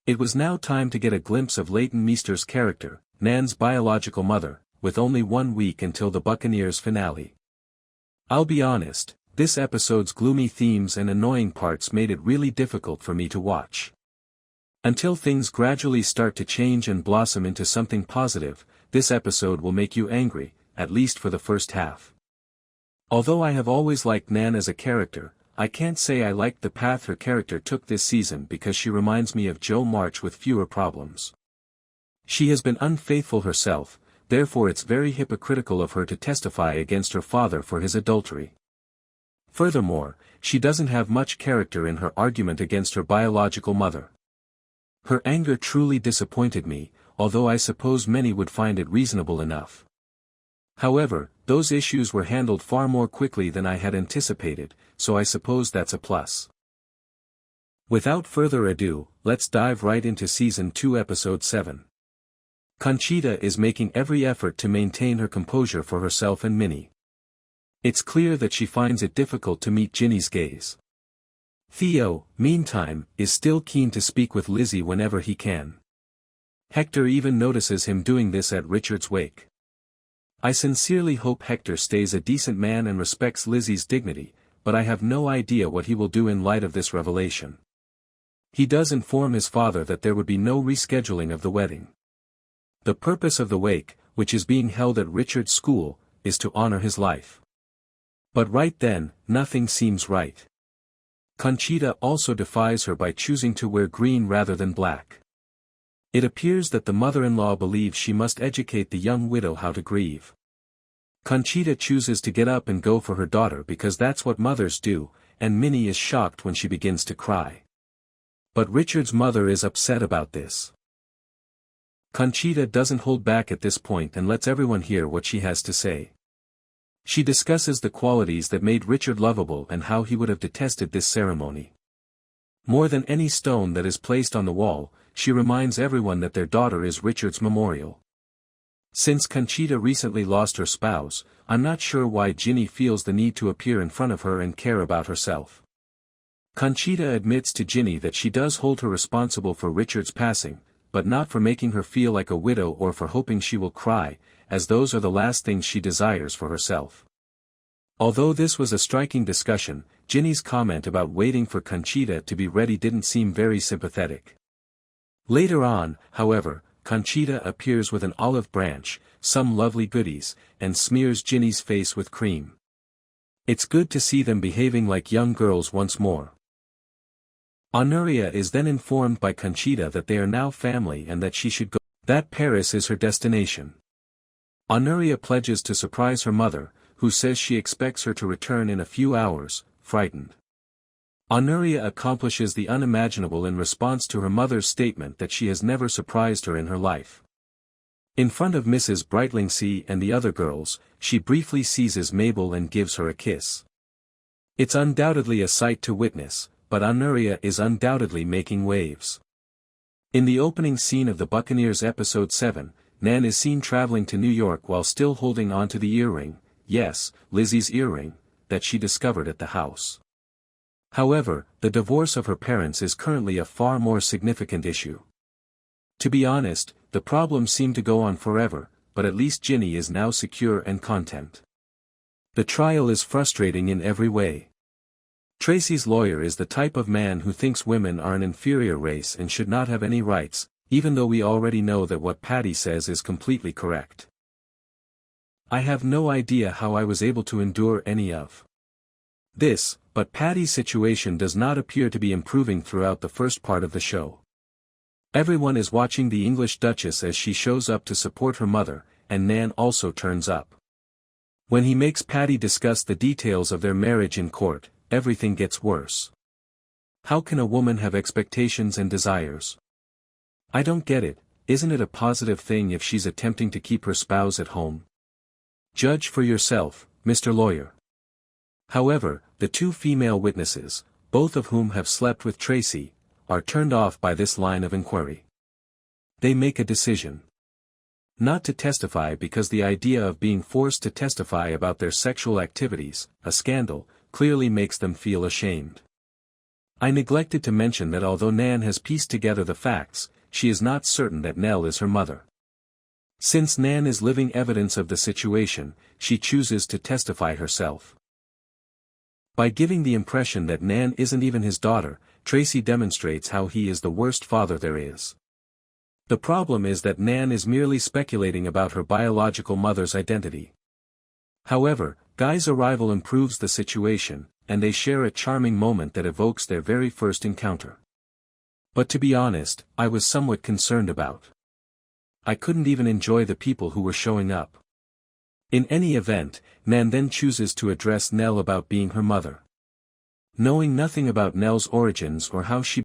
It was now time to get a glimpse of Leighton Meester's character, Nan's biological mother, with only 1 week until the Buccaneers finale. I'll be honest, this episode's gloomy themes and annoying parts made it really difficult for me to watch. Until things gradually start to change and blossom into something positive, this episode will make you angry, at least for the first half. Although I have always liked Nan as a character, I can't say I liked the path her character took this season because she reminds me of Jo March with fewer problems. She has been unfaithful herself, therefore it's very hypocritical of her to testify against her father for his adultery. Furthermore, she doesn't have much character in her argument against her biological mother. Her anger truly disappointed me, although I suppose many would find it reasonable enough. However, those issues were handled far more quickly than I had anticipated, so I suppose that's a plus. Without further ado, let's dive right into Season 2 Episode 7. Conchita is making every effort to maintain her composure for herself and Minnie. It's clear that she finds it difficult to meet Jinny's gaze. Theo, meantime, is still keen to speak with Lizzie whenever he can. Hector even notices him doing this at Richard's wake. I sincerely hope Hector stays a decent man and respects Lizzie's dignity, but I have no idea what he will do in light of this revelation. He does inform his father that there would be no rescheduling of the wedding. The purpose of the wake, which is being held at Richard's school, is to honor his life. But right then, nothing seems right. Conchita also defies her by choosing to wear green rather than black. It appears that the mother-in-law believes she must educate the young widow how to grieve. Conchita chooses to get up and go for her daughter because that's what mothers do, and Minnie is shocked when she begins to cry. But Richard's mother is upset about this. Conchita doesn't hold back at this point and lets everyone hear what she has to say. She discusses the qualities that made Richard lovable and how he would have detested this ceremony. More than any stone that is placed on the wall, she reminds everyone that their daughter is Richard's memorial. Since Conchita recently lost her spouse, I'm not sure why Jinny feels the need to appear in front of her and care about herself. Conchita admits to Jinny that she does hold her responsible for Richard's passing, but not for making her feel like a widow or for hoping she will cry, as those are the last things she desires for herself. Although this was a striking discussion, Jinny's comment about waiting for Conchita to be ready didn't seem very sympathetic. Later on, however, Conchita appears with an olive branch, some lovely goodies, and smears Jinny's face with cream. It's good to see them behaving like young girls once more. Honoria is then informed by Conchita that they are now family and that she should go, that Paris is her destination. Honoria pledges to surprise her mother, who says she expects her to return in a few hours, frightened. Honoria accomplishes the unimaginable in response to her mother's statement that she has never surprised her in her life. In front of Mrs. Brightlingsea and the other girls, she briefly seizes Mabel and gives her a kiss. It's undoubtedly a sight to witness, but Honoria is undoubtedly making waves. In the opening scene of the Buccaneers episode 7, Nan is seen traveling to New York while still holding onto the earring, yes, Lizzie's earring, that she discovered at the house. However, the divorce of her parents is currently a far more significant issue. To be honest, the problems seem to go on forever, but at least Jinny is now secure and content. The trial is frustrating in every way. Tracy's lawyer is the type of man who thinks women are an inferior race and should not have any rights, even though we already know that what Patty says is completely correct. I have no idea how I was able to endure any of this, but Patty's situation does not appear to be improving throughout the first part of the show. Everyone is watching the English Duchess as she shows up to support her mother, and Nan also turns up. When he makes Patty discuss the details of their marriage in court, everything gets worse. How can a woman have expectations and desires? I don't get it. Isn't it a positive thing if she's attempting to keep her spouse at home? Judge for yourself, Mr. Lawyer. However, the two female witnesses, both of whom have slept with Tracy, are turned off by this line of inquiry. They make a decision not to testify because the idea of being forced to testify about their sexual activities, a scandal, clearly makes them feel ashamed. I neglected to mention that although Nan has pieced together the facts, she is not certain that Nell is her mother. Since Nan is living evidence of the situation, she chooses to testify herself. By giving the impression that Nan isn't even his daughter, Tracy demonstrates how he is the worst father there is. The problem is that Nan is merely speculating about her biological mother's identity. However, Guy's arrival improves the situation, and they share a charming moment that evokes their very first encounter. But to be honest, I was somewhat concerned about. I couldn't even enjoy the people who were showing up. In any event, Nan then chooses to address Nell about being her mother. Knowing nothing about Nell's origins or how she